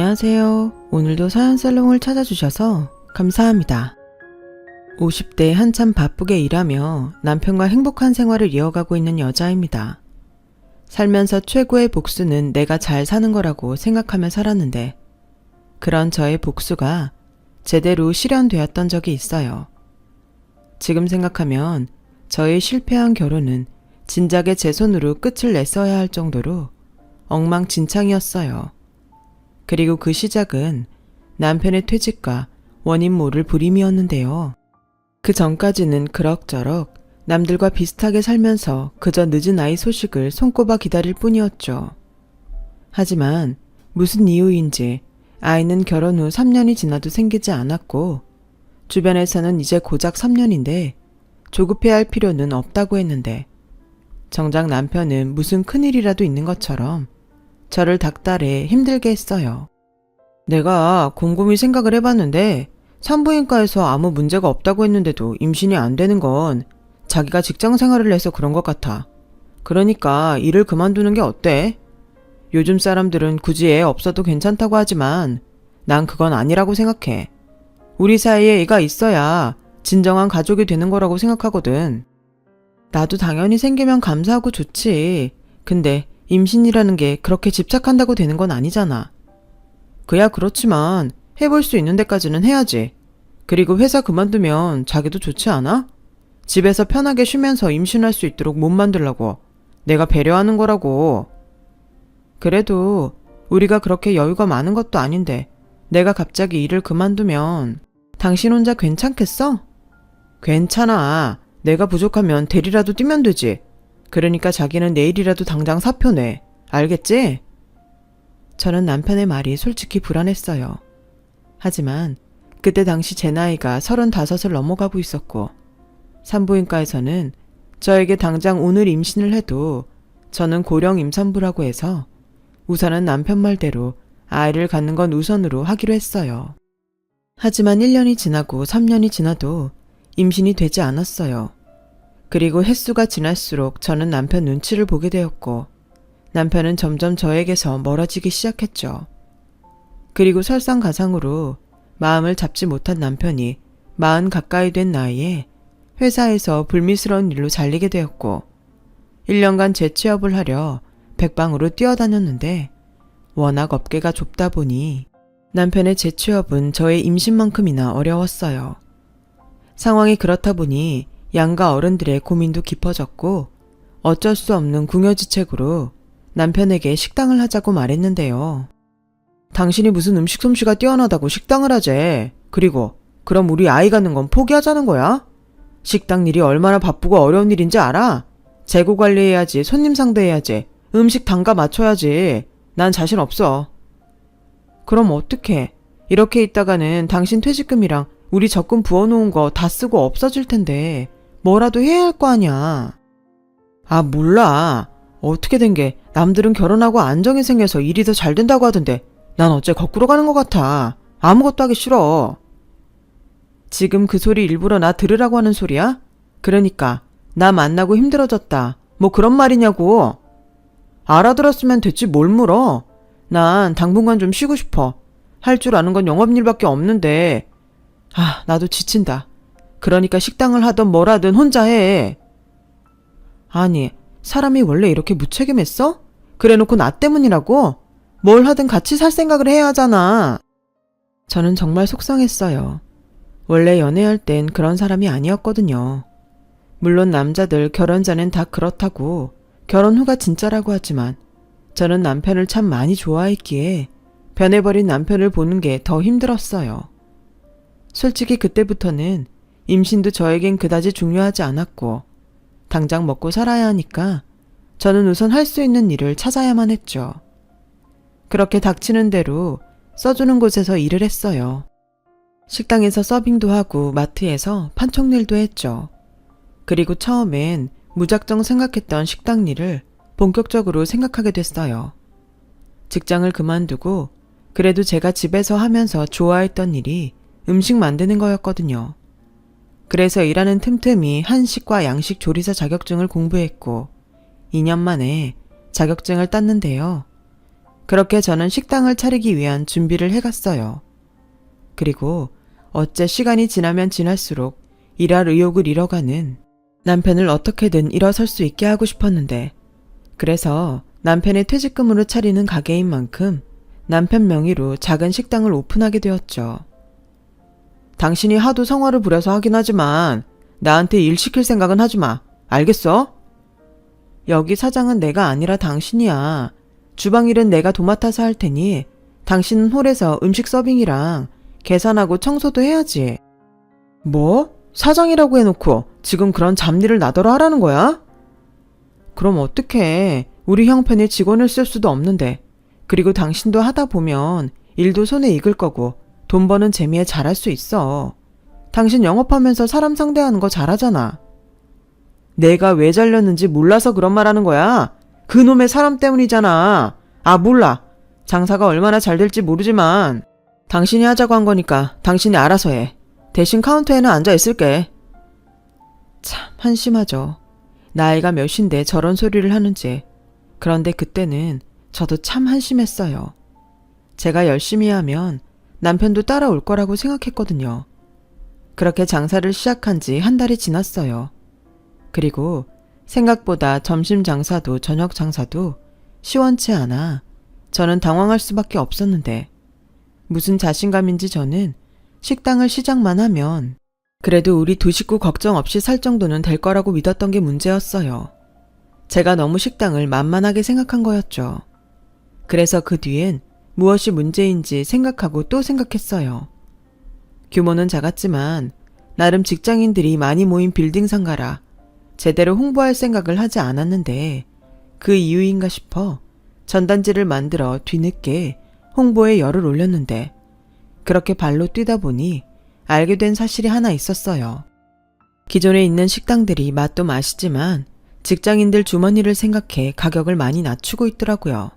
안녕하세요. 오늘도 사연살롱을 찾아주셔서 감사합니다. 50대 한참 바쁘게 일하며 남편과 행복한 생활을 이어가고 있는 여자입니다. 살면서 최고의 복수는 내가 잘 사는 거라고 생각하며 살았는데 그런 저의 복수가 제대로 실현되었던 적이 있어요. 지금 생각하면 저의 실패한 결혼은 진작에 제 손으로 끝을 냈어야 할 정도로 엉망진창이었어요. 그리고 그 시작은 남편의 퇴직과 원인 모를 불임이었는데요. 그 전까지는 그럭저럭 남들과 비슷하게 살면서 그저 늦은 아이 소식을 손꼽아 기다릴 뿐이었죠. 하지만 무슨 이유인지 아이는 결혼 후 3년이 지나도 생기지 않았고 주변에서는 이제 고작 3년인데 조급해야 할 필요는 없다고 했는데 정작 남편은 무슨 큰일이라도 있는 것처럼 저를 닥달해 힘들게 했어요. 내가 곰곰이 생각을 해봤는데 산부인과에서 아무 문제가 없다고 했는데도 임신이 안 되는 건 자기가 직장 생활을 해서 그런 것 같아. 그러니까 일을 그만두는 게 어때? 요즘 사람들은 굳이 애 없어도 괜찮다고 하지만 난 그건 아니라고 생각해. 우리 사이에 애가 있어야 진정한 가족이 되는 거라고 생각하거든. 나도 당연히 생기면 감사하고 좋지. 근데 임신이라는 게 그렇게 집착한다고 되는 건 아니잖아. 그야 그렇지만 해볼 수 있는 데까지는 해야지. 그리고 회사 그만두면 자기도 좋지 않아? 집에서 편하게 쉬면서 임신할 수 있도록 못 만들라고. 내가 배려하는 거라고. 그래도 우리가 그렇게 여유가 많은 것도 아닌데 내가 갑자기 일을 그만두면 당신 혼자 괜찮겠어? 괜찮아. 내가 부족하면 대리라도 뛰면 되지. 그러니까 자기는 내일이라도 당장 사표 내. 알겠지? 저는 남편의 말이 솔직히 불안했어요. 하지만 그때 당시 제 나이가 35을 넘어가고 있었고 산부인과에서는 저에게 당장 오늘 임신을 해도 저는 고령 임산부라고 해서 우선은 남편 말대로 아이를 갖는 건 우선으로 하기로 했어요. 하지만 1년이 지나고 3년이 지나도 임신이 되지 않았어요. 그리고 횟수가 지날수록 저는 남편 눈치를 보게 되었고 남편은 점점 저에게서 멀어지기 시작했죠. 그리고 설상가상으로 마음을 잡지 못한 남편이 40 가까이 된 나이에 회사에서 불미스러운 일로 잘리게 되었고 1년간 재취업을 하려 백방으로 뛰어다녔는데 워낙 업계가 좁다 보니 남편의 재취업은 저의 임신만큼이나 어려웠어요. 상황이 그렇다 보니 양가 어른들의 고민도 깊어졌고 어쩔 수 없는 궁여지책으로 남편에게 식당을 하자고 말했는데요. 당신이 무슨 음식 솜씨가 뛰어나다고 식당을 하재. 그리고 그럼 우리 아이 갖는 건 포기하자는 거야? 식당 일이 얼마나 바쁘고 어려운 일인지 알아? 재고 관리해야지, 손님 상대해야지, 음식 단가 맞춰야지. 난 자신 없어. 그럼 어떡해? 이렇게 있다가는 당신 퇴직금이랑 우리 적금 부어놓은 거 다 쓰고 없어질 텐데 뭐라도 해야 할 거 아니야. 아, 몰라. 어떻게 된 게 남들은 결혼하고 안정이 생겨서 일이 더 잘 된다고 하던데 난 어째 거꾸로 가는 것 같아. 아무것도 하기 싫어. 지금 그 소리 일부러 나 들으라고 하는 소리야? 그러니까 나 만나고 힘들어졌다. 뭐 그런 말이냐고. 알아들었으면 됐지 뭘 물어. 난 당분간 좀 쉬고 싶어. 할 줄 아는 건 영업일밖에 없는데 나도 지친다. 그러니까 식당을 하든 뭘 하든 혼자 해. 아니, 사람이 원래 이렇게 무책임했어? 그래놓고 나 때문이라고? 뭘 하든 같이 살 생각을 해야 하잖아. 저는 정말 속상했어요. 원래 연애할 땐 그런 사람이 아니었거든요. 물론 남자들 결혼 전엔 다 그렇다고 결혼 후가 진짜라고 하지만 저는 남편을 참 많이 좋아했기에 변해버린 남편을 보는 게 더 힘들었어요. 솔직히 그때부터는 임신도 저에겐 그다지 중요하지 않았고 당장 먹고 살아야 하니까 저는 우선 할 수 있는 일을 찾아야만 했죠. 그렇게 닥치는 대로 써주는 곳에서 일을 했어요. 식당에서 서빙도 하고 마트에서 판촉일도 했죠. 그리고 처음엔 무작정 생각했던 식당 일을 본격적으로 생각하게 됐어요. 직장을 그만두고 그래도 제가 집에서 하면서 좋아했던 일이 음식 만드는 거였거든요. 그래서 일하는 틈틈이 한식과 양식 조리사 자격증을 공부했고 2년 만에 자격증을 땄는데요. 그렇게 저는 식당을 차리기 위한 준비를 해갔어요. 그리고 어째 시간이 지나면 지날수록 일할 의욕을 잃어가는 남편을 어떻게든 일어설 수 있게 하고 싶었는데, 그래서 남편의 퇴직금으로 차리는 가게인 만큼 남편 명의로 작은 식당을 오픈하게 되었죠. 당신이 하도 성화를 부려서 하긴 하지만 나한테 일 시킬 생각은 하지 마. 알겠어? 여기 사장은 내가 아니라 당신이야. 주방 일은 내가 도맡아서 할 테니 당신은 홀에서 음식 서빙이랑 계산하고 청소도 해야지. 뭐? 사장이라고 해놓고 지금 그런 잡일을 나더러 하라는 거야? 그럼 어떡해. 우리 형편에 직원을 쓸 수도 없는데. 그리고 당신도 하다 보면 일도 손에 익을 거고 돈 버는 재미에 잘할 수 있어. 당신 영업하면서 사람 상대하는 거 잘하잖아. 내가 왜 잘렸는지 몰라서 그런 말 하는 거야. 그놈의 사람 때문이잖아. 아, 몰라. 장사가 얼마나 잘 될지 모르지만 당신이 하자고 한 거니까 당신이 알아서 해. 대신 카운터에는 앉아 있을게. 참 한심하죠. 나이가 몇인데 저런 소리를 하는지. 그런데 그때는 저도 참 한심했어요. 제가 열심히 하면 남편도 따라올 거라고 생각했거든요. 그렇게 장사를 시작한 지 한 달이 지났어요. 그리고 생각보다 점심 장사도 저녁 장사도 시원치 않아 저는 당황할 수밖에 없었는데, 무슨 자신감인지 저는 식당을 시작만 하면 그래도 우리 두 식구 걱정 없이 살 정도는 될 거라고 믿었던 게 문제였어요. 제가 너무 식당을 만만하게 생각한 거였죠. 그래서 그 뒤엔 무엇이 문제인지 생각하고 또 생각했어요. 규모는 작았지만 나름 직장인들이 많이 모인 빌딩 상가라 제대로 홍보할 생각을 하지 않았는데, 그 이유인가 싶어 전단지를 만들어 뒤늦게 홍보에 열을 올렸는데, 그렇게 발로 뛰다 보니 알게 된 사실이 하나 있었어요. 기존에 있는 식당들이 맛도 맛이지만 직장인들 주머니를 생각해 가격을 많이 낮추고 있더라고요.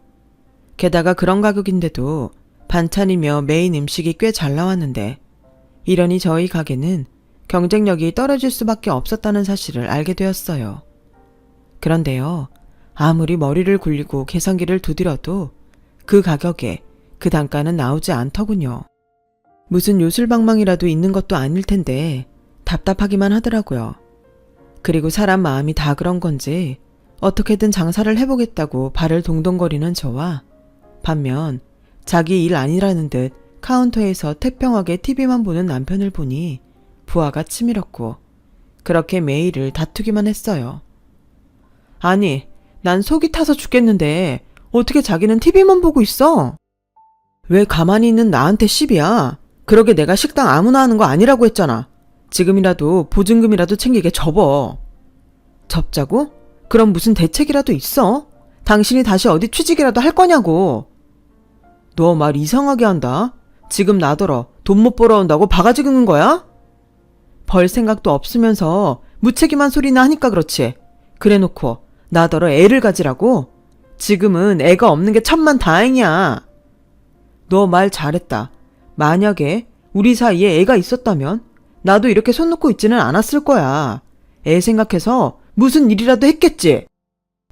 게다가 그런 가격인데도 반찬이며 메인 음식이 꽤 잘 나왔는데, 이러니 저희 가게는 경쟁력이 떨어질 수밖에 없었다는 사실을 알게 되었어요. 그런데요, 아무리 머리를 굴리고 계산기를 두드려도 그 가격에 그 단가는 나오지 않더군요. 무슨 요술방망이라도 있는 것도 아닐 텐데 답답하기만 하더라고요. 그리고 사람 마음이 다 그런 건지 어떻게든 장사를 해보겠다고 발을 동동거리는 저와, 반면 자기 일 아니라는 듯 카운터에서 태평하게 TV만 보는 남편을 보니 부하가 치밀었고, 그렇게 매일을 다투기만 했어요. 아니, 난 속이 타서 죽겠는데 어떻게 자기는 TV만 보고 있어? 왜 가만히 있는 나한테 시비야? 그러게 내가 식당 아무나 하는 거 아니라고 했잖아. 지금이라도 보증금이라도 챙기게 접어. 접자고? 그럼 무슨 대책이라도 있어? 당신이 다시 어디 취직이라도 할 거냐고. 너 말 이상하게 한다. 지금 나더러 돈 못 벌어온다고 바가지 긁는 거야? 벌 생각도 없으면서 무책임한 소리나 하니까 그렇지. 그래놓고 나더러 애를 가지라고? 지금은 애가 없는 게 천만 다행이야. 너 말 잘했다. 만약에 우리 사이에 애가 있었다면 나도 이렇게 손 놓고 있지는 않았을 거야. 애 생각해서 무슨 일이라도 했겠지.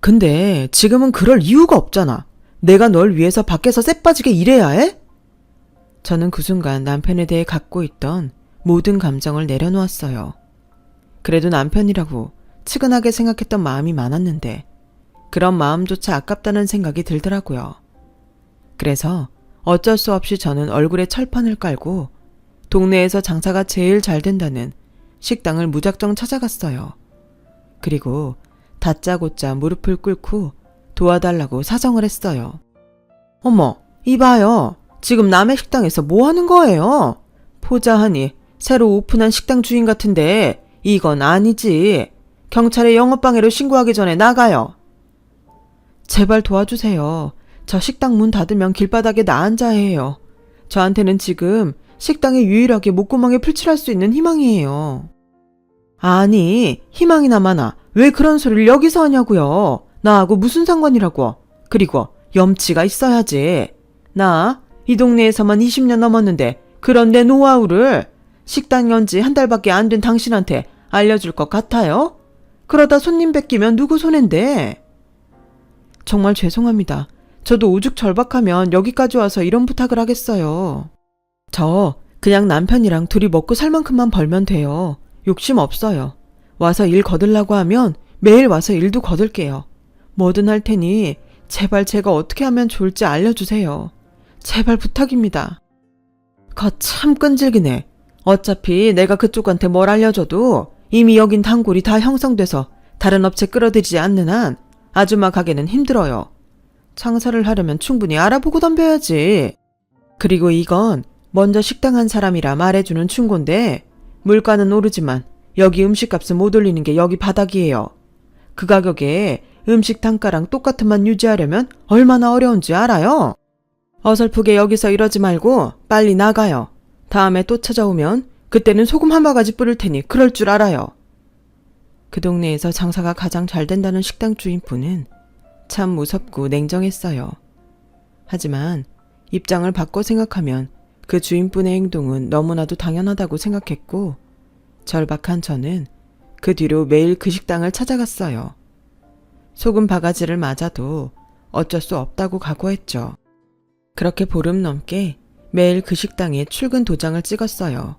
근데 지금은 그럴 이유가 없잖아. 내가 널 위해서 밖에서 쎄 빠지게 일해야 해? 저는 그 순간 남편에 대해 갖고 있던 모든 감정을 내려놓았어요. 그래도 남편이라고 측은하게 생각했던 마음이 많았는데 그런 마음조차 아깝다는 생각이 들더라고요. 그래서 어쩔 수 없이 저는 얼굴에 철판을 깔고 동네에서 장사가 제일 잘 된다는 식당을 무작정 찾아갔어요. 그리고 다짜고짜 무릎을 꿇고 도와달라고 사정을 했어요. 어머, 이봐요. 지금 남의 식당에서 뭐 하는 거예요? 포자하니 새로 오픈한 식당 주인 같은데 이건 아니지. 경찰에 영업방해로 신고하기 전에 나가요. 제발 도와주세요. 저 식당 문 닫으면 길바닥에 나 앉아야 해요. 저한테는 지금 식당에 유일하게 목구멍에 풀칠할 수 있는 희망이에요. 아니, 희망이나 마나 왜 그런 소리를 여기서 하냐고요. 나하고 무슨 상관이라고. 그리고 염치가 있어야지. 나 이 동네에서만 20년 넘었는데 그런 내 노하우를 식당 연지 한 달밖에 안 된 당신한테 알려줄 것 같아요? 그러다 손님 뺏기면 누구 손인데? 정말 죄송합니다. 저도 오죽 절박하면 여기까지 와서 이런 부탁을 하겠어요. 저 그냥 남편이랑 둘이 먹고 살 만큼만 벌면 돼요. 욕심 없어요. 와서 일 거들라고 하면 매일 와서 일도 거들게요. 뭐든 할 테니 제발 제가 어떻게 하면 좋을지 알려주세요. 제발 부탁입니다. 참 끈질기네. 어차피 내가 그쪽한테 뭘 알려줘도 이미 여긴 단골이 다 형성돼서 다른 업체 끌어들이지 않는 한 아줌마 가게는 힘들어요. 장사를 하려면 충분히 알아보고 덤벼야지. 그리고 이건 먼저 식당 한 사람이라 말해주는 충고인데 물가는 오르지만 여기 음식값은 못 올리는 게 여기 바닥이에요. 그 가격에 음식 단가랑 똑같은 맛 유지하려면 얼마나 어려운지 알아요? 어설프게 여기서 이러지 말고 빨리 나가요. 다음에 또 찾아오면 그때는 소금 한 바가지 뿌릴 테니 그럴 줄 알아요. 그 동네에서 장사가 가장 잘 된다는 식당 주인분은 참 무섭고 냉정했어요. 하지만 입장을 바꿔 생각하면 그 주인분의 행동은 너무나도 당연하다고 생각했고 절박한 저는 그 뒤로 매일 그 식당을 찾아갔어요. 소금 바가지를 맞아도 어쩔 수 없다고 각오했죠. 그렇게 보름 넘게 매일 그 식당에 출근 도장을 찍었어요.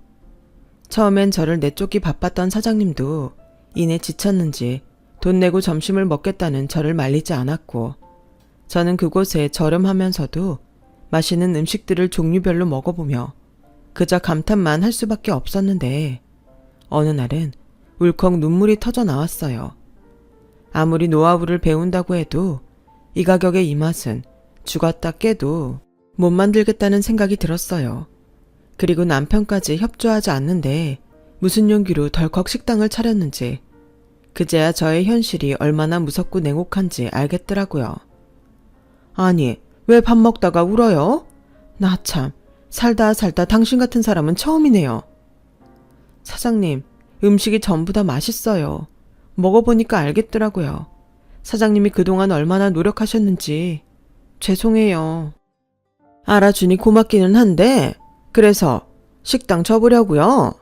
처음엔 저를 내쫓기 바빴던 사장님도 이내 지쳤는지 돈 내고 점심을 먹겠다는 저를 말리지 않았고 저는 그곳에 저렴하면서도 맛있는 음식들을 종류별로 먹어보며 그저 감탄만 할 수밖에 없었는데 어느 날은 울컥 눈물이 터져 나왔어요. 아무리 노하우를 배운다고 해도 이 가격의 이 맛은 죽었다 깨도 못 만들겠다는 생각이 들었어요. 그리고 남편까지 협조하지 않는데 무슨 용기로 덜컥 식당을 차렸는지 그제야 저의 현실이 얼마나 무섭고 냉혹한지 알겠더라고요. 아니, 왜 밥 먹다가 울어요? 나 참, 살다 당신 같은 사람은 처음이네요. 사장님, 음식이 전부 다 맛있어요. 먹어보니까 알겠더라고요. 사장님이 그동안 얼마나 노력하셨는지. 죄송해요. 알아주니 고맙기는 한데, 그래서 식당 접으려고요?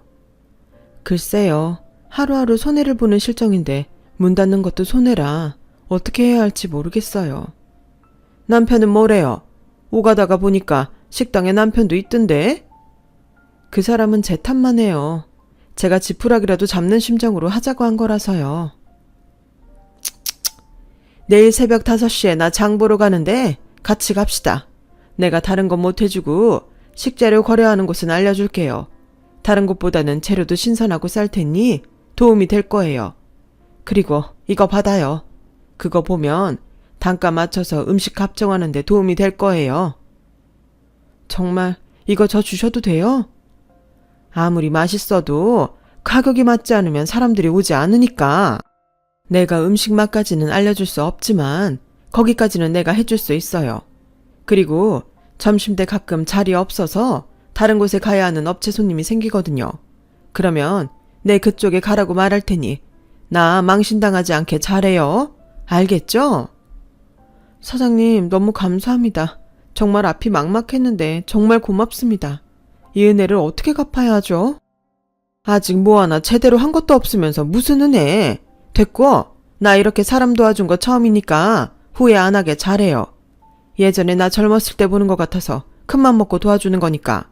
글쎄요. 하루하루 손해를 보는 실정인데 문 닫는 것도 손해라 어떻게 해야 할지 모르겠어요. 남편은 뭐래요? 오가다가 보니까 식당에 남편도 있던데? 그 사람은 제 탓만 해요. 제가 지푸라기라도 잡는 심정으로 하자고 한 거라서요. 내일 새벽 5시에 나 장 보러 가는데 같이 갑시다. 내가 다른 건 못 해주고 식재료 거래하는 곳은 알려줄게요. 다른 곳보다는 재료도 신선하고 쌀 테니 도움이 될 거예요. 그리고 이거 받아요. 그거 보면 단가 맞춰서 음식 값 정하는 데 도움이 될 거예요. 정말 이거 저 주셔도 돼요? 아무리 맛있어도 가격이 맞지 않으면 사람들이 오지 않으니까. 내가 음식 맛까지는 알려줄 수 없지만 거기까지는 내가 해줄 수 있어요. 그리고 점심때 가끔 자리 없어서 다른 곳에 가야 하는 업체 손님이 생기거든요. 그러면 내 그쪽에 가라고 말할 테니 나 망신당하지 않게 잘해요. 알겠죠? 사장님 너무 감사합니다. 정말 앞이 막막했는데 정말 고맙습니다. 이 은혜를 어떻게 갚아야 하죠? 아직 뭐 하나 제대로 한 것도 없으면서 무슨 은혜. 됐고 나 이렇게 사람 도와준 거 처음이니까 후회 안 하게 잘해요. 예전에 나 젊었을 때 보는 것 같아서 큰맘 먹고 도와주는 거니까.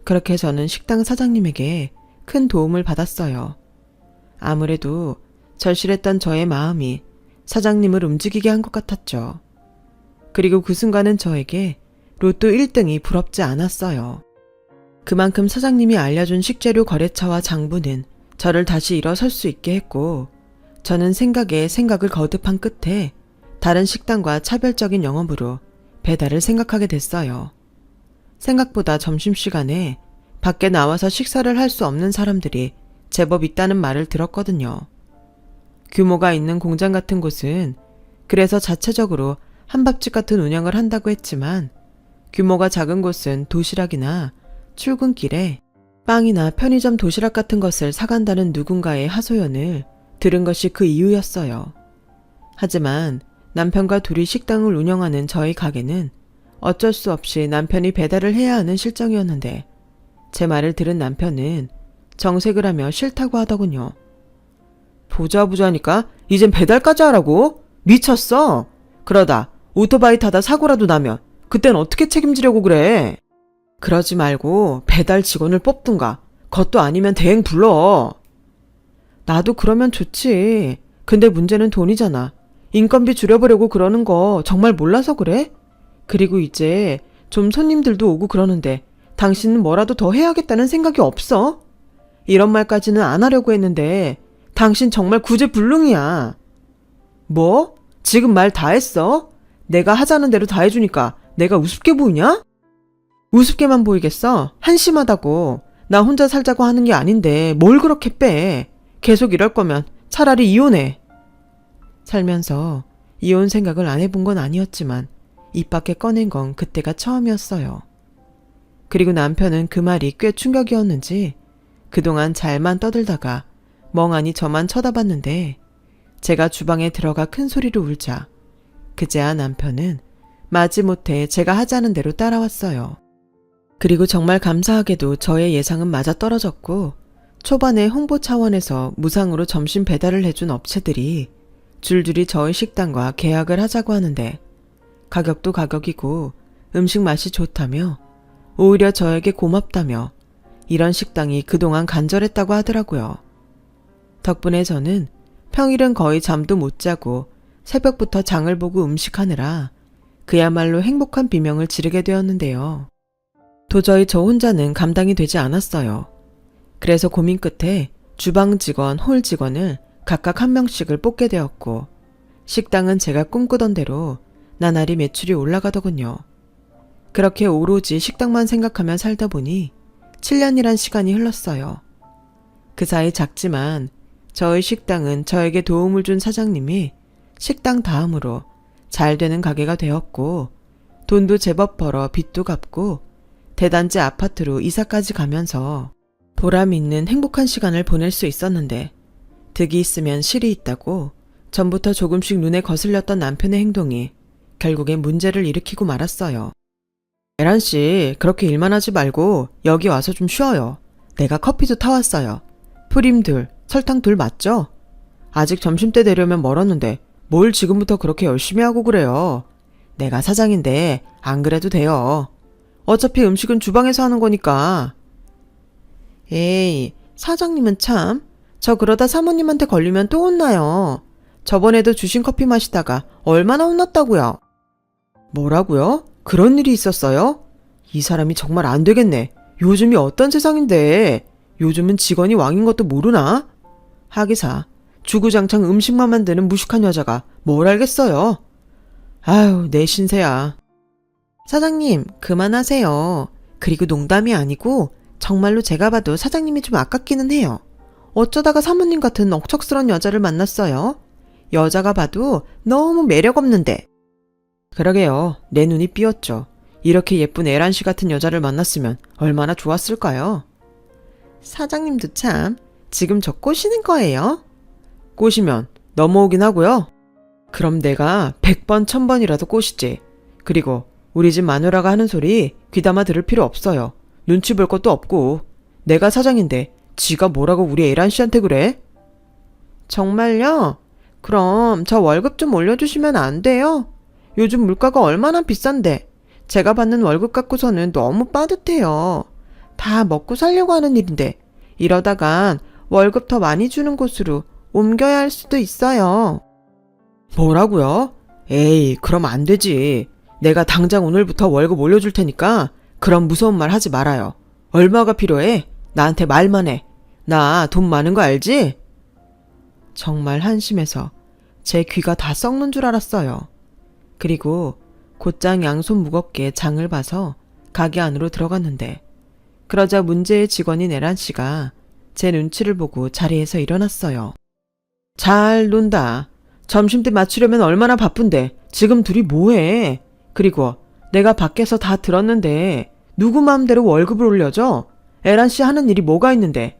그렇게 저는 식당 사장님에게 큰 도움을 받았어요. 아무래도 절실했던 저의 마음이 사장님을 움직이게 한 것 같았죠. 그리고 그 순간은 저에게 로또 1등이 부럽지 않았어요. 그만큼 사장님이 알려준 식재료 거래처와 장부는 저를 다시 일어설 수 있게 했고 저는 생각에 생각을 거듭한 끝에 다른 식당과 차별적인 영업으로 배달을 생각하게 됐어요. 생각보다 점심시간에 밖에 나와서 식사를 할 수 없는 사람들이 제법 있다는 말을 들었거든요. 규모가 있는 공장 같은 곳은 그래서 자체적으로 한밥집 같은 운영을 한다고 했지만 규모가 작은 곳은 도시락이나 출근길에 빵이나 편의점 도시락 같은 것을 사간다는 누군가의 하소연을 들은 것이 그 이유였어요. 하지만 남편과 둘이 식당을 운영하는 저희 가게는 어쩔 수 없이 남편이 배달을 해야 하는 실정이었는데 제 말을 들은 남편은 정색을 하며 싫다고 하더군요. 보자 보자니까 이젠 배달까지 하라고? 미쳤어? 그러다 오토바이 타다 사고라도 나면 그땐 어떻게 책임지려고 그래? 그러지 말고 배달 직원을 뽑든가. 그것도 아니면 대행 불러. 나도 그러면 좋지. 근데 문제는 돈이잖아. 인건비 줄여보려고 그러는 거 정말 몰라서 그래? 그리고 이제 좀 손님들도 오고 그러는데 당신은 뭐라도 더 해야겠다는 생각이 없어? 이런 말까지는 안 하려고 했는데 당신 정말 구제불능이야. 뭐? 지금 말 다 했어? 내가 하자는 대로 다 해주니까 내가 우습게 보이냐? 우습게만 보이겠어? 한심하다고. 나 혼자 살자고 하는 게 아닌데 뭘 그렇게 빼. 계속 이럴 거면 차라리 이혼해. 살면서 이혼 생각을 안 해본 건 아니었지만 입 밖에 꺼낸 건 그때가 처음이었어요. 그리고 남편은 그 말이 꽤 충격이었는지 그동안 잘만 떠들다가 멍하니 저만 쳐다봤는데 제가 주방에 들어가 큰 소리로 울자 그제야 남편은 마지못해 제가 하자는 대로 따라왔어요. 그리고 정말 감사하게도 저의 예상은 맞아떨어졌고 초반에 홍보 차원에서 무상으로 점심 배달을 해준 업체들이 줄줄이 저희 식당과 계약을 하자고 하는데 가격도 가격이고 음식 맛이 좋다며 오히려 저에게 고맙다며 이런 식당이 그동안 간절했다고 하더라고요. 덕분에 저는 평일은 거의 잠도 못 자고 새벽부터 장을 보고 음식하느라 그야말로 행복한 비명을 지르게 되었는데요. 도저히 저 혼자는 감당이 되지 않았어요. 그래서 고민 끝에 주방 직원, 홀 직원을 각각 한 명씩을 뽑게 되었고 식당은 제가 꿈꾸던 대로 나날이 매출이 올라가더군요. 그렇게 오로지 식당만 생각하며 살다 보니 7년이란 시간이 흘렀어요. 그 사이 작지만 저의 식당은 저에게 도움을 준 사장님이 식당 다음으로 잘 되는 가게가 되었고 돈도 제법 벌어 빚도 갚고 대단지 아파트로 이사까지 가면서 보람 있는 행복한 시간을 보낼 수 있었는데 득이 있으면 실이 있다고 전부터 조금씩 눈에 거슬렸던 남편의 행동이 결국엔 문제를 일으키고 말았어요. 에란씨, 그렇게 일만 하지 말고 여기 와서 좀 쉬어요. 내가 커피도 타왔어요. 프림 둘, 설탕 둘 맞죠? 아직 점심때 되려면 멀었는데 뭘 지금부터 그렇게 열심히 하고 그래요. 내가 사장인데 안 그래도 돼요. 어차피 음식은 주방에서 하는 거니까. 에이, 사장님은 참. 저 그러다 사모님한테 걸리면 또 혼나요. 저번에도 주신 커피 마시다가 얼마나 혼났다고요. 뭐라고요? 그런 일이 있었어요? 이 사람이 정말 안 되겠네. 요즘이 어떤 세상인데. 요즘은 직원이 왕인 것도 모르나? 하기사, 주구장창 음식만 만드는 무식한 여자가 뭘 알겠어요. 아유, 내 신세야. 사장님, 그만하세요. 그리고 농담이 아니고 정말로 제가 봐도 사장님이 좀 아깝기는 해요. 어쩌다가 사모님 같은 억척스런 여자를 만났어요? 여자가 봐도 너무 매력 없는데. 그러게요. 내 눈이 삐었죠. 이렇게 예쁜 에란씨 같은 여자를 만났으면 얼마나 좋았을까요? 사장님도 참, 지금 저 꼬시는 거예요? 꼬시면 넘어오긴 하고요. 그럼 내가 100번 1000번이라도 꼬시지. 그리고 우리 집 마누라가 하는 소리 귀담아 들을 필요 없어요. 눈치 볼 것도 없고. 내가 사장인데 지가 뭐라고 우리 에란씨한테 그래? 정말요? 그럼 저 월급 좀 올려주시면 안 돼요? 요즘 물가가 얼마나 비싼데 제가 받는 월급 갖고서는 너무 빠듯해요. 다 먹고 살려고 하는 일인데 이러다간 월급 더 많이 주는 곳으로 옮겨야 할 수도 있어요. 뭐라고요? 에이, 그럼 안 되지. 내가 당장 오늘부터 월급 올려줄 테니까 그런 무서운 말 하지 말아요. 얼마가 필요해? 나한테 말만 해. 나 돈 많은 거 알지? 정말 한심해서 제 귀가 다 썩는 줄 알았어요. 그리고 곧장 양손 무겁게 장을 봐서 가게 안으로 들어갔는데 그러자 문제의 직원인 에란 씨가 제 눈치를 보고 자리에서 일어났어요. 잘 논다. 점심때 맞추려면 얼마나 바쁜데 지금 둘이 뭐해? 그리고 내가 밖에서 다 들었는데 누구 마음대로 월급을 올려줘? 에란 씨 하는 일이 뭐가 있는데?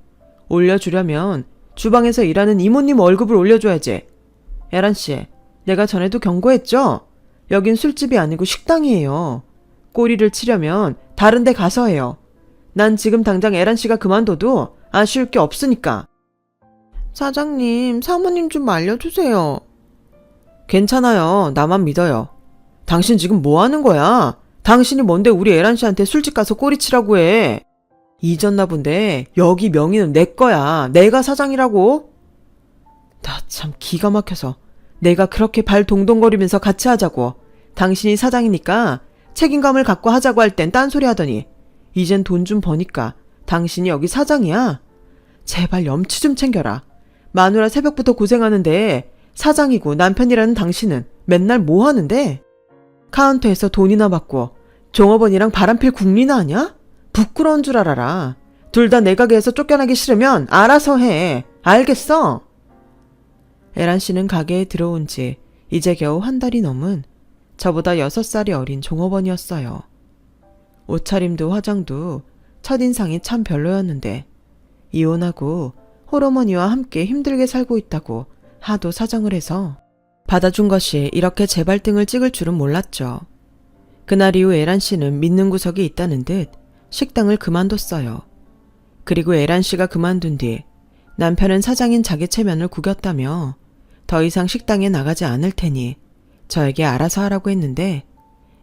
올려주려면 주방에서 일하는 이모님 월급을 올려줘야지. 에란 씨, 내가 전에도 경고했죠? 여긴 술집이 아니고 식당이에요. 꼬리를 치려면 다른 데 가서 해요. 난 지금 당장 에란 씨가 그만둬도 아쉬울 게 없으니까. 사장님, 사모님 좀 알려주세요. 괜찮아요. 나만 믿어요. 당신 지금 뭐 하는 거야? 당신이 뭔데 우리 에란 씨한테 술집 가서 꼬리치라고 해? 잊었나 본데 여기 명의는 내 거야. 내가 사장이라고. 나 참 기가 막혀서 내가 그렇게 발 동동거리면서 같이 하자고. 당신이 사장이니까 책임감을 갖고 하자고 할 땐 딴소리 하더니 이젠 돈 좀 버니까 당신이 여기 사장이야? 제발 염치 좀 챙겨라. 마누라 새벽부터 고생하는데 사장이고 남편이라는 당신은 맨날 뭐 하는데? 카운터에서 돈이나 받고 종업원이랑 바람필 국리나 하냐? 부끄러운 줄 알아라. 둘 다 내 가게에서 쫓겨나기 싫으면 알아서 해. 알겠어? 에란 씨는 가게에 들어온 지 이제 겨우 한 달이 넘은 저보다 6살이 어린 종업원이었어요. 옷차림도 화장도 첫인상이 참 별로였는데 이혼하고 홀어머니와 함께 힘들게 살고 있다고 하도 사정을 해서 받아준 것이 이렇게 제 발등을 찍을 줄은 몰랐죠. 그날 이후 에란 씨는 믿는 구석이 있다는 듯 식당을 그만뒀어요. 그리고 에란 씨가 그만둔 뒤 남편은 사장인 자기 체면을 구겼다며 더 이상 식당에 나가지 않을 테니 저에게 알아서 하라고 했는데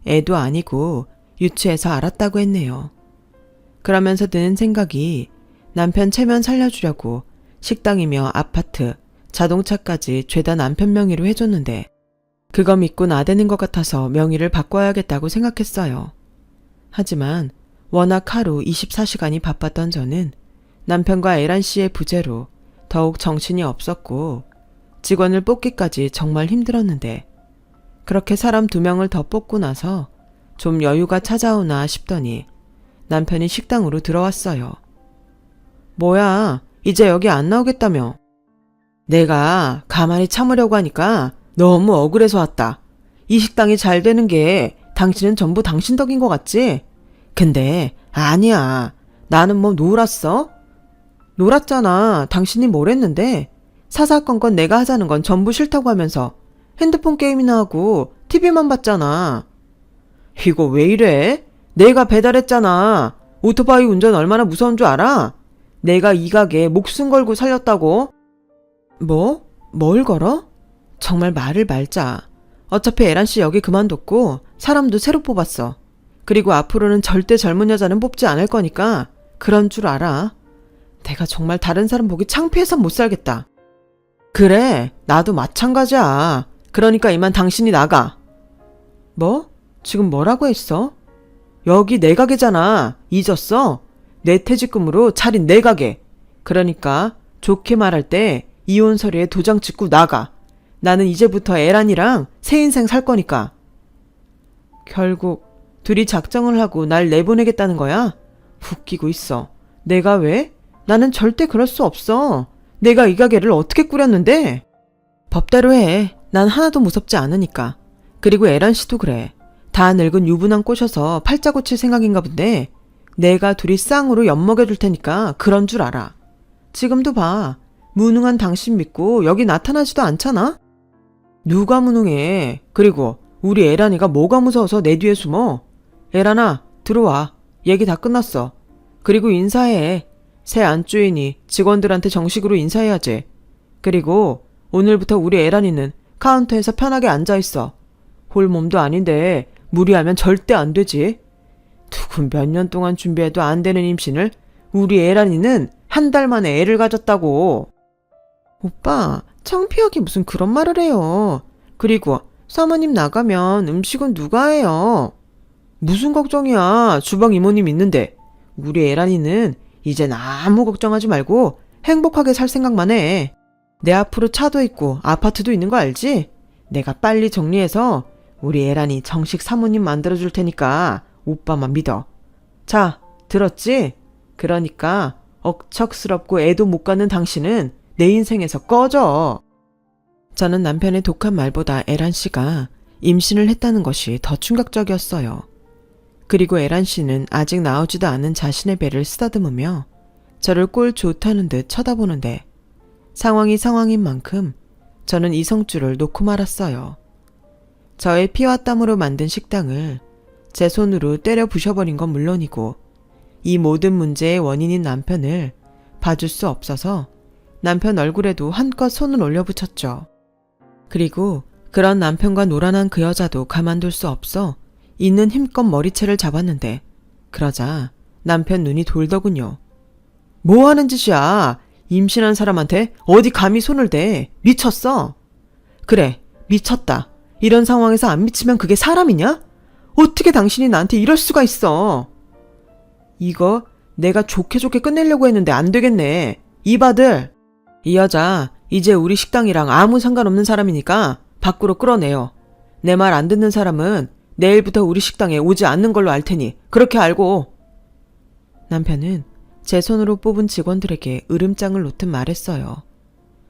애도 아니고 유치해서 알았다고 했네요. 그러면서 드는 생각이 남편 체면 살려주려고 식당이며 아파트, 자동차까지 죄다 남편 명의로 해줬는데 그거 믿고 나대는 것 같아서 명의를 바꿔야겠다고 생각했어요. 하지만 워낙 하루 24시간이 바빴던 저는 남편과 에란 씨의 부재로 더욱 정신이 없었고 직원을 뽑기까지 정말 힘들었는데 그렇게 사람 2명을 더 뽑고 나서 좀 여유가 찾아오나 싶더니 남편이 식당으로 들어왔어요. 뭐야, 이제 여기 안 나오겠다며. 내가 가만히 참으려고 하니까 너무 억울해서 왔다. 이 식당이 잘 되는 게 당신은 전부 당신 덕인 것 같지? 근데 아니야. 나는 뭐 놀았어? 놀았잖아. 당신이 뭘 했는데? 사사건건 내가 하자는 건 전부 싫다고 하면서 핸드폰 게임이나 하고 TV만 봤잖아. 이거 왜 이래? 내가 배달했잖아. 오토바이 운전 얼마나 무서운 줄 알아? 내가 이 가게 목숨 걸고 살렸다고. 뭐? 뭘 걸어? 정말 말을 말자. 어차피 에란 씨 여기 그만뒀고 사람도 새로 뽑았어. 그리고 앞으로는 절대 젊은 여자는 뽑지 않을 거니까 그런 줄 알아. 내가 정말 다른 사람 보기 창피해서 못 살겠다. 그래, 나도 마찬가지야. 그러니까 이만 당신이 나가. 뭐? 지금 뭐라고 했어? 여기 내 가게잖아. 잊었어? 내 퇴직금으로 차린 내 가게. 그러니까 좋게 말할 때 이혼 서류에 도장 찍고 나가. 나는 이제부터 에란이랑 새 인생 살 거니까. 결국 둘이 작정을 하고 날 내보내겠다는 거야? 웃기고 있어. 내가 왜? 나는 절대 그럴 수 없어. 내가 이 가게를 어떻게 꾸렸는데? 법대로 해. 난 하나도 무섭지 않으니까. 그리고 에란 씨도 그래. 다 늙은 유부남 꼬셔서 팔자 고칠 생각인가 본데 내가 둘이 쌍으로 엿먹여줄 테니까 그런 줄 알아. 지금도 봐. 무능한 당신 믿고 여기 나타나지도 않잖아? 누가 무능해. 그리고 우리 에란이가 뭐가 무서워서 내 뒤에 숨어. 에란아, 들어와. 얘기 다 끝났어. 그리고 인사해. 새 안주인이 직원들한테 정식으로 인사해야지. 그리고 오늘부터 우리 에란이는 카운터에서 편하게 앉아있어. 홀몸도 아닌데 무리하면 절대 안 되지. 누군 몇 년 동안 준비해도 안 되는 임신을 우리 에란이는 한 달 만에 애를 가졌다고. 오빠, 창피하게 무슨 그런 말을 해요. 그리고 사모님 나가면 음식은 누가 해요? 무슨 걱정이야. 주방 이모님 있는데. 우리 에란이는 이젠 아무 걱정하지 말고 행복하게 살 생각만 해. 내 앞으로 차도 있고 아파트도 있는 거 알지? 내가 빨리 정리해서 우리 에란이 정식 사모님 만들어줄 테니까 오빠만 믿어. 자, 들었지? 그러니까 억척스럽고 애도 못 갖는 당신은 내 인생에서 꺼져. 저는 남편의 독한 말보다 에란 씨가 임신을 했다는 것이 더 충격적이었어요. 그리고 에란 씨는 아직 나오지도 않은 자신의 배를 쓰다듬으며 저를 꼴 좋다는 듯 쳐다보는데 상황이 상황인 만큼 저는 이성줄을 놓고 말았어요. 저의 피와 땀으로 만든 식당을 제 손으로 때려 부셔버린 건 물론이고 이 모든 문제의 원인인 남편을 봐줄 수 없어서 남편 얼굴에도 한껏 손을 올려붙였죠. 그리고 그런 남편과 노란한 그 여자도 가만둘 수 없어 있는 힘껏 머리채를 잡았는데 그러자 남편 눈이 돌더군요. 뭐 하는 짓이야? 임신한 사람한테 어디 감히 손을 대? 미쳤어? 그래, 미쳤다. 이런 상황에서 안 미치면 그게 사람이냐? 어떻게 당신이 나한테 이럴 수가 있어? 이거 내가 좋게 끝내려고 했는데 안 되겠네. 이봐들! 이 여자 이제 우리 식당이랑 아무 상관없는 사람이니까 밖으로 끌어내요. 내 말 안 듣는 사람은 내일부터 우리 식당에 오지 않는 걸로 알 테니 그렇게 알고. 남편은 제 손으로 뽑은 직원들에게 으름장을 놓듯 말했어요.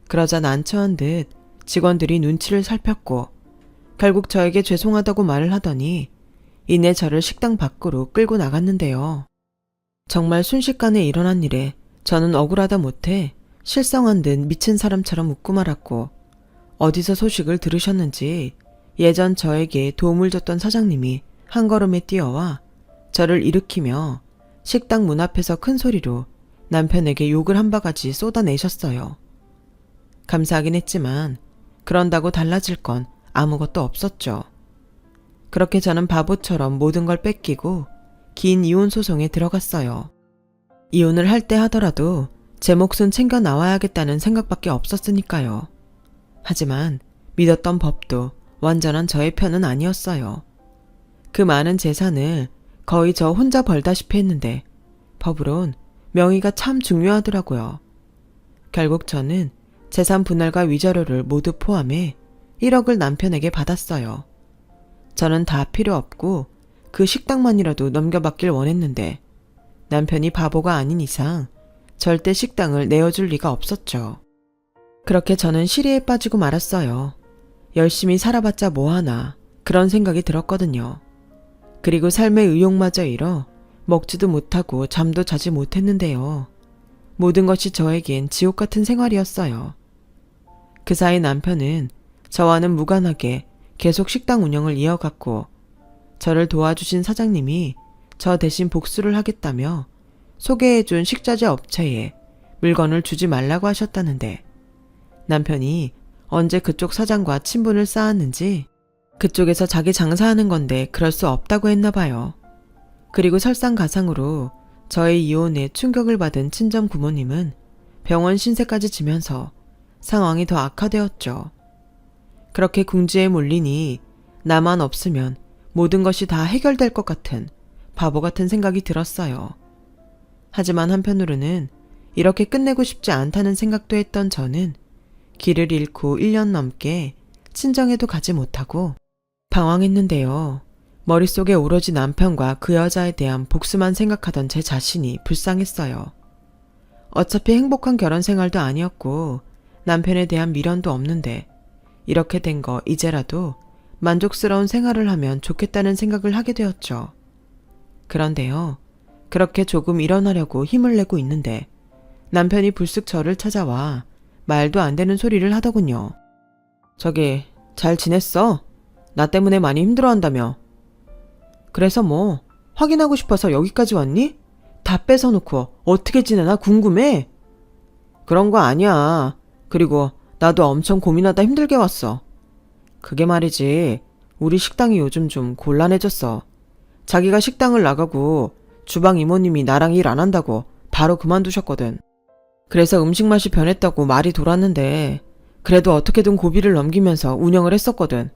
그러자 난처한 듯 직원들이 눈치를 살폈고 결국 저에게 죄송하다고 말을 하더니 이내 저를 식당 밖으로 끌고 나갔는데요. 정말 순식간에 일어난 일에 저는 억울하다 못해 실성한 듯 미친 사람처럼 웃고 말았고 어디서 소식을 들으셨는지 예전 저에게 도움을 줬던 사장님이 한 걸음에 뛰어와 저를 일으키며 식당 문 앞에서 큰 소리로 남편에게 욕을 한 바가지 쏟아내셨어요. 감사하긴 했지만 그런다고 달라질 건 아무것도 없었죠. 그렇게 저는 바보처럼 모든 걸 뺏기고 긴 이혼 소송에 들어갔어요. 이혼을 할 때 하더라도 제 몫은 챙겨 나와야겠다는 생각밖에 없었으니까요. 하지만 믿었던 법도 완전한 저의 편은 아니었어요. 그 많은 재산을 거의 저 혼자 벌다시피 했는데 법으론 명의가 참 중요하더라고요. 결국 저는 재산 분할과 위자료를 모두 포함해 1억을 남편에게 받았어요. 저는 다 필요 없고 그 식당만이라도 넘겨받길 원했는데 남편이 바보가 아닌 이상 절대 식당을 내어줄 리가 없었죠. 그렇게 저는 시리에 빠지고 말았어요. 열심히 살아봤자 뭐하나 그런 생각이 들었거든요. 그리고 삶의 의욕마저 잃어 먹지도 못하고 잠도 자지 못했는데요. 모든 것이 저에겐 지옥 같은 생활이었어요. 그 사이 남편은 저와는 무관하게 계속 식당 운영을 이어갔고 저를 도와주신 사장님이 저 대신 복수를 하겠다며 소개해준 식자재 업체에 물건을 주지 말라고 하셨다는데 남편이 언제 그쪽 사장과 친분을 쌓았는지 그쪽에서 자기 장사하는 건데 그럴 수 없다고 했나 봐요. 그리고 설상가상으로 저의 이혼에 충격을 받은 친정 부모님은 병원 신세까지 지면서 상황이 더 악화되었죠. 그렇게 궁지에 몰리니 나만 없으면 모든 것이 다 해결될 것 같은 바보 같은 생각이 들었어요. 하지만 한편으로는 이렇게 끝내고 싶지 않다는 생각도 했던 저는 길을 잃고 1년 넘게 친정에도 가지 못하고 방황했는데요. 머릿속에 오로지 남편과 그 여자에 대한 복수만 생각하던 제 자신이 불쌍했어요. 어차피 행복한 결혼 생활도 아니었고 남편에 대한 미련도 없는데 이렇게 된 거 이제라도 만족스러운 생활을 하면 좋겠다는 생각을 하게 되었죠. 그런데요. 그렇게 조금 일어나려고 힘을 내고 있는데 남편이 불쑥 저를 찾아와 말도 안 되는 소리를 하더군요. 저기 잘 지냈어? 나 때문에 많이 힘들어한다며. 그래서 뭐 확인하고 싶어서 여기까지 왔니? 다 뺏어놓고 어떻게 지내나 궁금해? 그런 거 아니야. 그리고 나도 엄청 고민하다 힘들게 왔어. 그게 말이지 우리 식당이 요즘 좀 곤란해졌어. 자기가 식당을 나가고 주방 이모님이 나랑 일 안 한다고 바로 그만두셨거든. 그래서 음식 맛이 변했다고 말이 돌았는데 그래도 어떻게든 고비를 넘기면서 운영을 했었거든.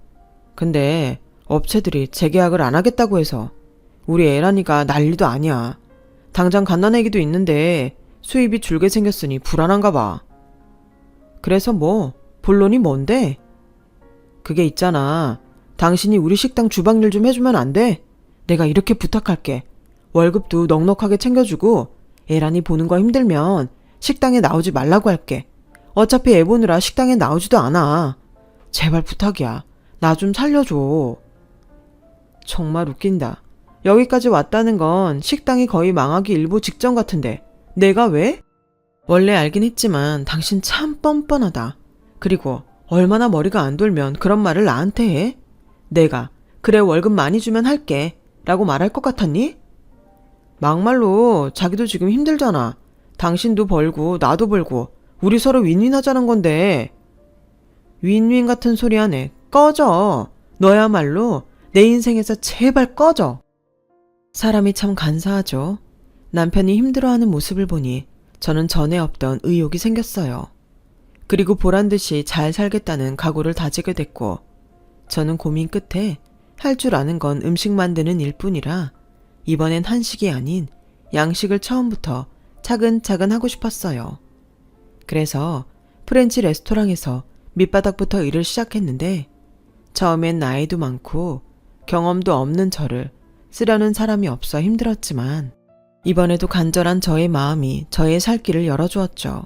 근데 업체들이 재계약을 안 하겠다고 해서 우리 애란이가 난리도 아니야. 당장 갓난아기도 있는데 수입이 줄게 생겼으니 불안한가 봐. 그래서 뭐 본론이 뭔데? 그게 있잖아. 당신이 우리 식당 주방일 좀 해주면 안 돼? 내가 이렇게 부탁할게. 월급도 넉넉하게 챙겨주고 애란이 보는 거 힘들면 식당에 나오지 말라고 할게. 어차피 애 보느라 식당에 나오지도 않아. 제발 부탁이야. 나 좀 살려줘. 정말 웃긴다. 여기까지 왔다는 건 식당이 거의 망하기 일보 직전 같은데 내가 왜? 원래 알긴 했지만 당신 참 뻔뻔하다. 그리고 얼마나 머리가 안 돌면 그런 말을 나한테 해? 내가 그래 월급 많이 주면 할게 라고 말할 것 같았니? 막말로 자기도 지금 힘들잖아. 당신도 벌고 나도 벌고 우리 서로 윈윈하자는 건데. 윈윈 같은 소리 하네. 꺼져. 너야말로 내 인생에서 제발 꺼져. 사람이 참 간사하죠. 남편이 힘들어하는 모습을 보니 저는 전에 없던 의욕이 생겼어요. 그리고 보란듯이 잘 살겠다는 각오를 다지게 됐고, 저는 고민 끝에 할 줄 아는 건 음식 만드는 일뿐이라 이번엔 한식이 아닌 양식을 처음부터 차근차근 하고 싶었어요. 그래서 프렌치 레스토랑에서 밑바닥부터 일을 시작했는데, 처음엔 나이도 많고 경험도 없는 저를 쓰려는 사람이 없어 힘들었지만, 이번에도 간절한 저의 마음이 저의 살 길을 열어주었죠.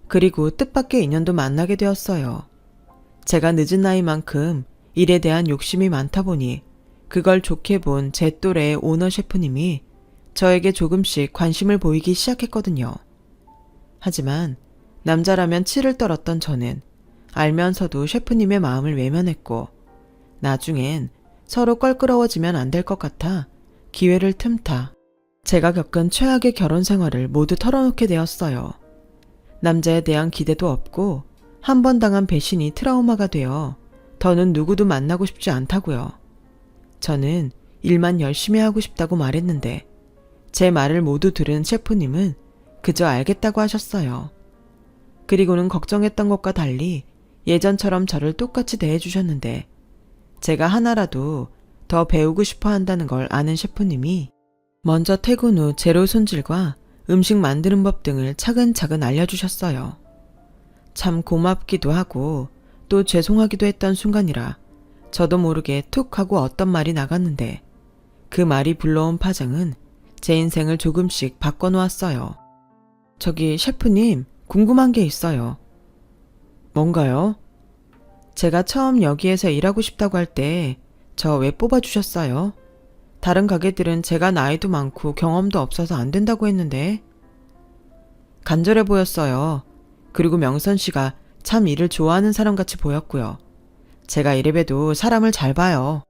그리고 뜻밖의 인연도 만나게 되었어요. 제가 늦은 나이만큼 일에 대한 욕심이 많다 보니 그걸 좋게 본 제 또래의 오너 셰프님이 저에게 조금씩 관심을 보이기 시작했거든요. 하지만 남자라면 치를 떨었던 저는 알면서도 셰프님의 마음을 외면했고, 나중엔 서로 껄끄러워지면 안 될 것 같아 기회를 틈타 제가 겪은 최악의 결혼 생활을 모두 털어놓게 되었어요. 남자에 대한 기대도 없고 한 번 당한 배신이 트라우마가 되어 더는 누구도 만나고 싶지 않다고요. 저는 일만 열심히 하고 싶다고 말했는데 제 말을 모두 들은 셰프님은 그저 알겠다고 하셨어요. 그리고는 걱정했던 것과 달리 예전처럼 저를 똑같이 대해주셨는데, 제가 하나라도 더 배우고 싶어 한다는 걸 아는 셰프님이 먼저 퇴근 후 재료 손질과 음식 만드는 법 등을 차근차근 알려주셨어요. 참 고맙기도 하고 또 죄송하기도 했던 순간이라 저도 모르게 툭 하고 어떤 말이 나갔는데, 그 말이 불러온 파장은 제 인생을 조금씩 바꿔놓았어요. 저기 셰프님, 궁금한 게 있어요. 뭔가요? 제가 처음 여기에서 일하고 싶다고 할 때 저 왜 뽑아주셨어요? 다른 가게들은 제가 나이도 많고 경험도 없어서 안 된다고 했는데. 간절해 보였어요. 그리고 명선 씨가 참 일을 좋아하는 사람같이 보였고요. 제가 이래봬도 사람을 잘 봐요.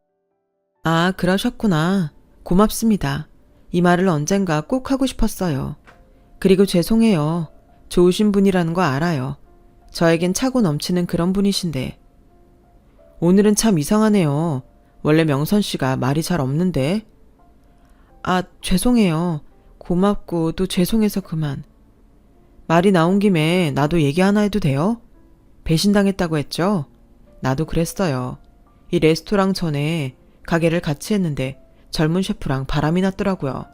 아, 그러셨구나. 고맙습니다. 이 말을 언젠가 꼭 하고 싶었어요. 그리고 죄송해요. 좋으신 분이라는 거 알아요. 저에겐 차고 넘치는 그런 분이신데. 오늘은 참 이상하네요. 원래 명선 씨가 말이 잘 없는데. 아, 죄송해요. 고맙고 또 죄송해서 그만. 말이 나온 김에 나도 얘기 하나 해도 돼요? 배신당했다고 했죠? 나도 그랬어요. 이 레스토랑 전에 가게를 같이 했는데 젊은 셰프랑 바람이 났더라고요.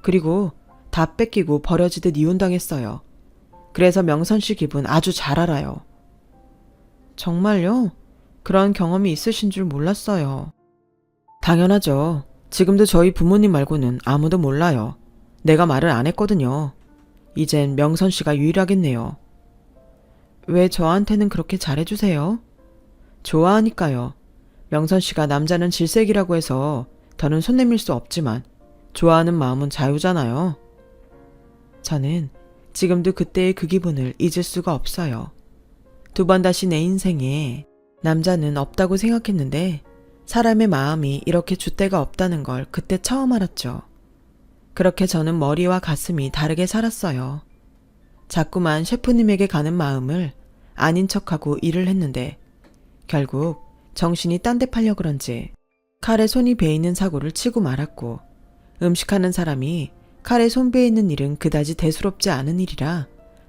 그리고 다 뺏기고 버려지듯 이혼당했어요. 그래서 명선 씨 기분 아주 잘 알아요. 정말요? 그런 경험이 있으신 줄 몰랐어요. 당연하죠. 지금도 저희 부모님 말고는 아무도 몰라요. 내가 말을 안 했거든요. 이젠 명선 씨가 유일하겠네요. 왜 저한테는 그렇게 잘해주세요? 좋아하니까요. 명선 씨가 남자는 질색이라고 해서 더는 손 내밀 수 없지만 좋아하는 마음은 자유잖아요. 저는 지금도 그때의 그 기분을 잊을 수가 없어요. 두 번 다시 내 인생에 남자는 없다고 생각했는데 사람의 마음이 이렇게 줏대가 없다는 걸 그때 처음 알았죠. 그렇게 저는 머리와 가슴이 다르게 살았어요. 자꾸만 셰프님에게 가는 마음을 아닌 척하고 일을 했는데 결국 정신이 딴 데 팔려 그런지 칼에 손이 베이는 사고를 치고 말았고, 음식하는 사람이 칼에 손 베이는 일은 그다지 대수롭지 않은 일이라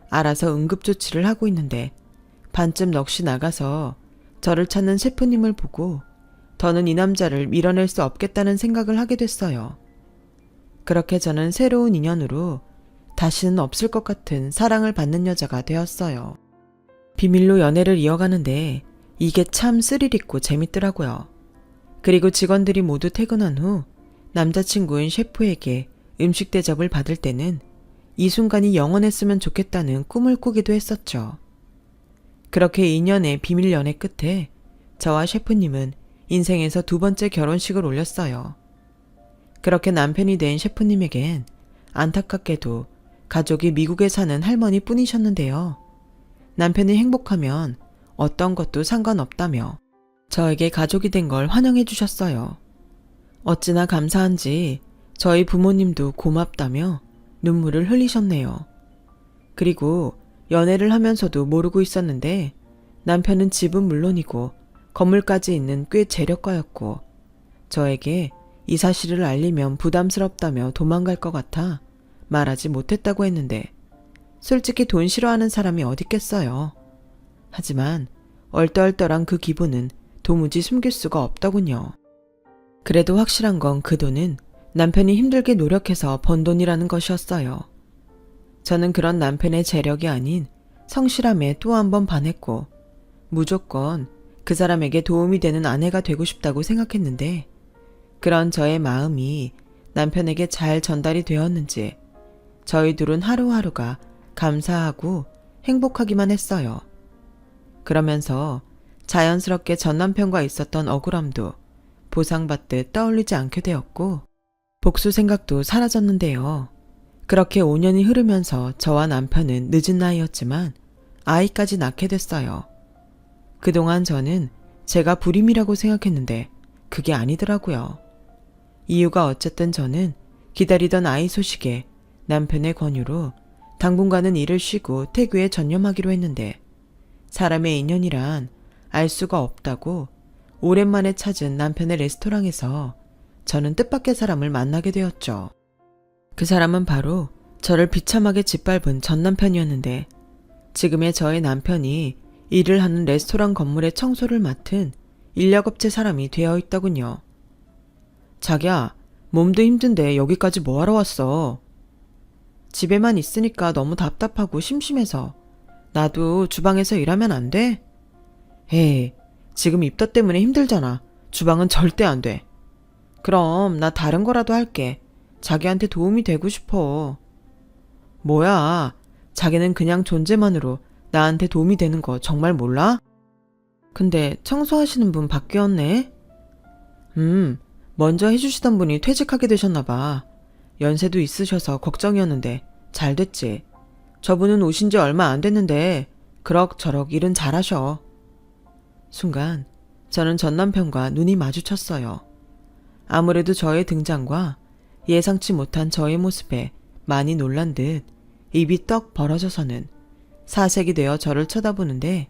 알아서 응급조치를 하고 있는데, 반쯤 넋이 나가서 저를 찾는 셰프님을 보고 더는 이 남자를 밀어낼 수 없겠다는 생각을 하게 됐어요. 그렇게 저는 새로운 인연으로 다시는 없을 것 같은 사랑을 받는 여자가 되었어요. 비밀로 연애를 이어가는데 이게 참 스릴 있고 재밌더라고요. 그리고 직원들이 모두 퇴근한 후 남자친구인 셰프에게 음식 대접을 받을 때는 이 순간이 영원했으면 좋겠다는 꿈을 꾸기도 했었죠. 그렇게 2년의 비밀 연애 끝에 저와 셰프님은 인생에서 두 번째 결혼식을 올렸어요. 그렇게 남편이 된 셰프님에겐 안타깝게도 가족이 미국에 사는 할머니 뿐이셨는데요. 남편이 행복하면 어떤 것도 상관없다며 저에게 가족이 된 걸 환영해 주셨어요. 어찌나 감사한지 저희 부모님도 고맙다며 눈물을 흘리셨네요. 그리고 연애를 하면서도 모르고 있었는데 남편은 집은 물론이고 건물까지 있는 꽤 재력가였고 저에게 이 사실을 알리면 부담스럽다며 도망갈 것 같아 말하지 못했다고 했는데 솔직히 돈 싫어하는 사람이 어딨겠어요. 하지만 얼떨떨한 그 기분은 도무지 숨길 수가 없더군요. 그래도 확실한 건 그 돈은 남편이 힘들게 노력해서 번 돈이라는 것이었어요. 저는 그런 남편의 재력이 아닌 성실함에 또 한 번 반했고 무조건 그 사람에게 도움이 되는 아내가 되고 싶다고 생각했는데 그런 저의 마음이 남편에게 잘 전달이 되었는지 저희 둘은 하루하루가 감사하고 행복하기만 했어요. 그러면서 자연스럽게 전 남편과 있었던 억울함도 보상받듯 떠올리지 않게 되었고 복수 생각도 사라졌는데요. 그렇게 5년이 흐르면서 저와 남편은 늦은 나이였지만 아이까지 낳게 됐어요. 그동안 저는 제가 불임이라고 생각했는데 그게 아니더라고요. 이유가 어쨌든 저는 기다리던 아이 소식에 남편의 권유로 당분간은 일을 쉬고 태교에 전념하기로 했는데 사람의 인연이란 알 수가 없다고 오랜만에 찾은 남편의 레스토랑에서 저는 뜻밖의 사람을 만나게 되었죠. 그 사람은 바로 저를 비참하게 짓밟은 전 남편이었는데 지금의 저의 남편이 일을 하는 레스토랑 건물의 청소를 맡은 인력업체 사람이 되어 있더군요. 자기야, 몸도 힘든데 여기까지 뭐하러 왔어? 집에만 있으니까 너무 답답하고 심심해서 나도 주방에서 일하면 안 돼? 에이, 지금 입덧 때문에 힘들잖아. 주방은 절대 안 돼. 그럼 나 다른 거라도 할게. 자기한테 도움이 되고 싶어. 뭐야, 자기는 그냥 존재만으로 나한테 도움이 되는 거 정말 몰라? 근데 청소하시는 분 바뀌었네? 먼저 해주시던 분이 퇴직하게 되셨나 봐. 연세도 있으셔서 걱정이었는데 잘 됐지. 저분은 오신 지 얼마 안 됐는데 그럭저럭 일은 잘하셔. 순간 저는 전 남편과 눈이 마주쳤어요. 아무래도 저의 등장과 예상치 못한 저의 모습에 많이 놀란 듯 입이 떡 벌어져서는 사색이 되어 저를 쳐다보는데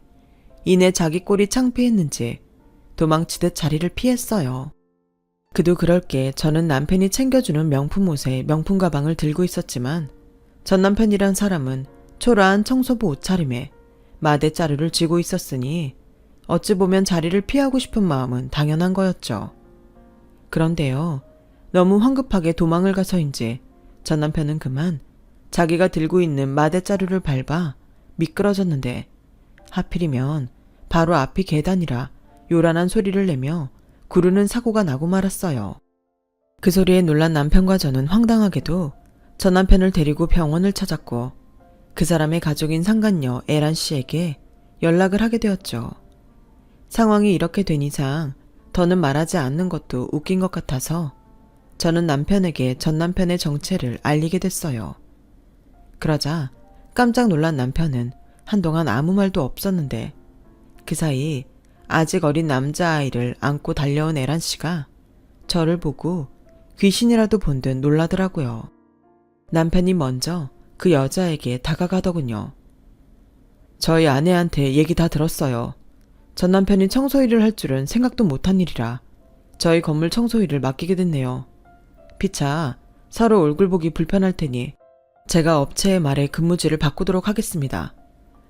이내 자기 꼴이 창피했는지 도망치듯 자리를 피했어요. 그도 그럴 게 저는 남편이 챙겨주는 명품 옷에 명품 가방을 들고 있었지만 전 남편이란 사람은 초라한 청소부 옷차림에 마대자루를 쥐고 있었으니 어찌 보면 자리를 피하고 싶은 마음은 당연한 거였죠. 그런데요, 너무 황급하게 도망을 가서인지 전 남편은 그만 자기가 들고 있는 마대자루를 밟아 미끄러졌는데 하필이면 바로 앞이 계단이라 요란한 소리를 내며 구르는 사고가 나고 말았어요. 그 소리에 놀란 남편과 저는 황당하게도 전 남편을 데리고 병원을 찾았고 그 사람의 가족인 상간녀 에란 씨에게 연락을 하게 되었죠. 상황이 이렇게 된 이상 더는 말하지 않는 것도 웃긴 것 같아서 저는 남편에게 전 남편의 정체를 알리게 됐어요. 그러자 깜짝 놀란 남편은 한동안 아무 말도 없었는데 그 사이 아직 어린 남자아이를 안고 달려온 에란 씨가 저를 보고 귀신이라도 본 듯 놀라더라고요. 남편이 먼저 그 여자에게 다가가더군요. 저희 아내한테 얘기 다 들었어요. 전 남편이 청소 일을 할 줄은 생각도 못한 일이라 저희 건물 청소 일을 맡기게 됐네요. 피차 서로 얼굴 보기 불편할 테니 제가 업체의 말에 근무지를 바꾸도록 하겠습니다.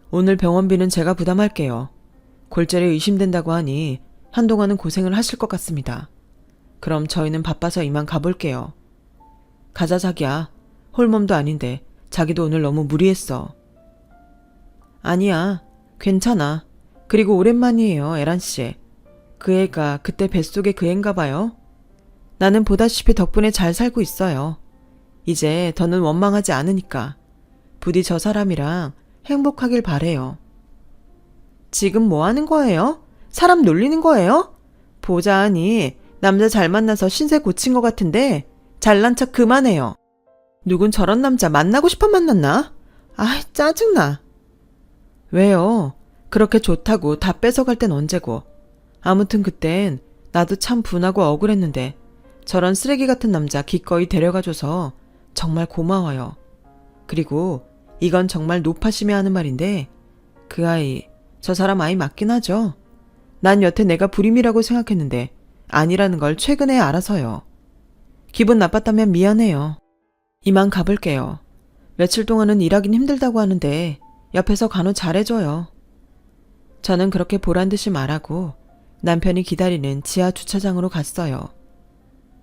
오늘 병원비는 제가 부담할게요. 골절이 의심된다고 하니 한동안은 고생을 하실 것 같습니다. 그럼 저희는 바빠서 이만 가볼게요. 가자 자기야. 홀몸도 아닌데 자기도 오늘 너무 무리했어. 아니야. 괜찮아. 그리고 오랜만이에요, 에란씨. 그 애가 그때 뱃속에 그 애인가 봐요. 나는 보다시피 덕분에 잘 살고 있어요. 이제 더는 원망하지 않으니까. 부디 저 사람이랑 행복하길 바래요. 지금 뭐 하는 거예요? 사람 놀리는 거예요? 보자하니 남자 잘 만나서 신세 고친 것 같은데 잘난 척 그만해요. 누군 저런 남자 만나고 싶어 만났나? 아이 짜증나. 왜요? 그렇게 좋다고 다 뺏어갈 땐 언제고. 아무튼 그땐 나도 참 분하고 억울했는데 저런 쓰레기 같은 남자 기꺼이 데려가줘서 정말 고마워요. 그리고 이건 정말 노파심에 하는 말인데 그 아이, 저 사람 아이 맞긴 하죠. 난 여태 내가 불임이라고 생각했는데 아니라는 걸 최근에 알아서요. 기분 나빴다면 미안해요. 이만 가볼게요. 며칠 동안은 일하긴 힘들다고 하는데 옆에서 간혹 잘해줘요. 저는 그렇게 보란듯이 말하고 남편이 기다리는 지하 주차장으로 갔어요.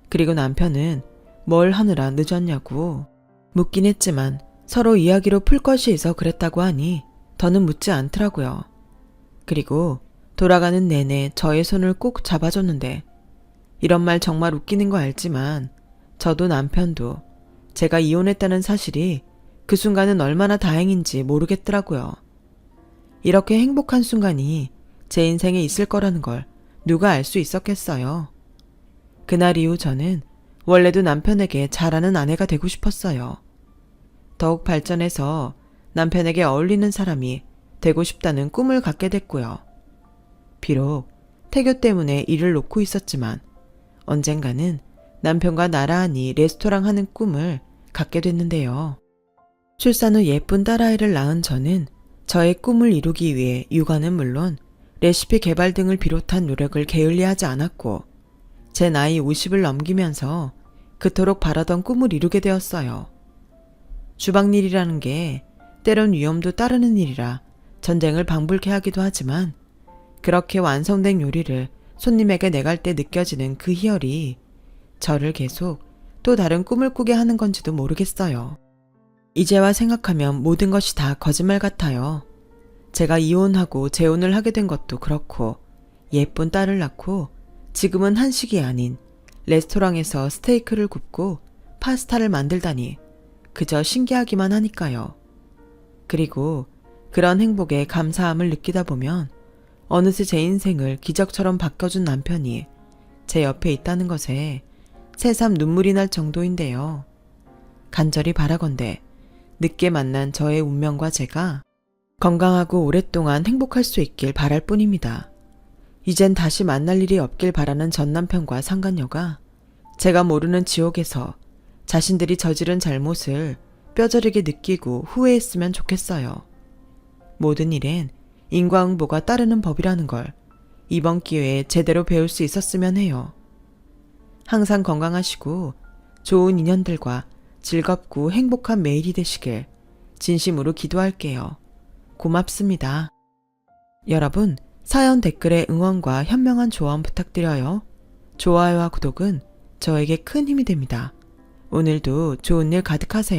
그리고 남편은 뭘 하느라 늦었냐고 묻긴 했지만 서로 이야기로 풀 것이 있어 그랬다고 하니 더는 묻지 않더라고요. 그리고 돌아가는 내내 저의 손을 꼭 잡아줬는데 이런 말 정말 웃기는 거 알지만 저도 남편도 제가 이혼했다는 사실이 그 순간은 얼마나 다행인지 모르겠더라고요. 이렇게 행복한 순간이 제 인생에 있을 거라는 걸 누가 알 수 있었겠어요. 그날 이후 저는 원래도 남편에게 잘하는 아내가 되고 싶었어요. 더욱 발전해서 남편에게 어울리는 사람이 되고 싶다는 꿈을 갖게 됐고요. 비록 태교 때문에 일을 놓고 있었지만 언젠가는 남편과 나란히 레스토랑 하는 꿈을 갖게 됐는데요. 출산 후 예쁜 딸아이를 낳은 저는 저의 꿈을 이루기 위해 육아는 물론 레시피 개발 등을 비롯한 노력을 게을리하지 않았고 제 나이 50을 넘기면서 그토록 바라던 꿈을 이루게 되었어요. 주방일이라는 게 때론 위험도 따르는 일이라 전쟁을 방불케 하기도 하지만 그렇게 완성된 요리를 손님에게 내갈 때 느껴지는 그 희열이 저를 계속 또 다른 꿈을 꾸게 하는 건지도 모르겠어요. 이제와 생각하면 모든 것이 다 거짓말 같아요. 제가 이혼하고 재혼을 하게 된 것도 그렇고 예쁜 딸을 낳고 지금은 한식이 아닌 레스토랑에서 스테이크를 굽고 파스타를 만들다니 그저 신기하기만 하니까요. 그리고 그런 행복에 감사함을 느끼다 보면 어느새 제 인생을 기적처럼 바꿔준 남편이 제 옆에 있다는 것에 새삼 눈물이 날 정도인데요. 간절히 바라건대 늦게 만난 저의 운명과 제가 건강하고 오랫동안 행복할 수 있길 바랄 뿐입니다. 이젠 다시 만날 일이 없길 바라는 전 남편과 상간녀가 제가 모르는 지옥에서 자신들이 저지른 잘못을 뼈저리게 느끼고 후회했으면 좋겠어요. 모든 일엔 인과응보가 따르는 법이라는 걸 이번 기회에 제대로 배울 수 있었으면 해요. 항상 건강하시고 좋은 인연들과 즐겁고 행복한 매일이 되시길 진심으로 기도할게요. 고맙습니다. 여러분, 사연 댓글에 응원과 현명한 조언 부탁드려요. 좋아요와 구독은 저에게 큰 힘이 됩니다. 오늘도 좋은 일 가득하세요.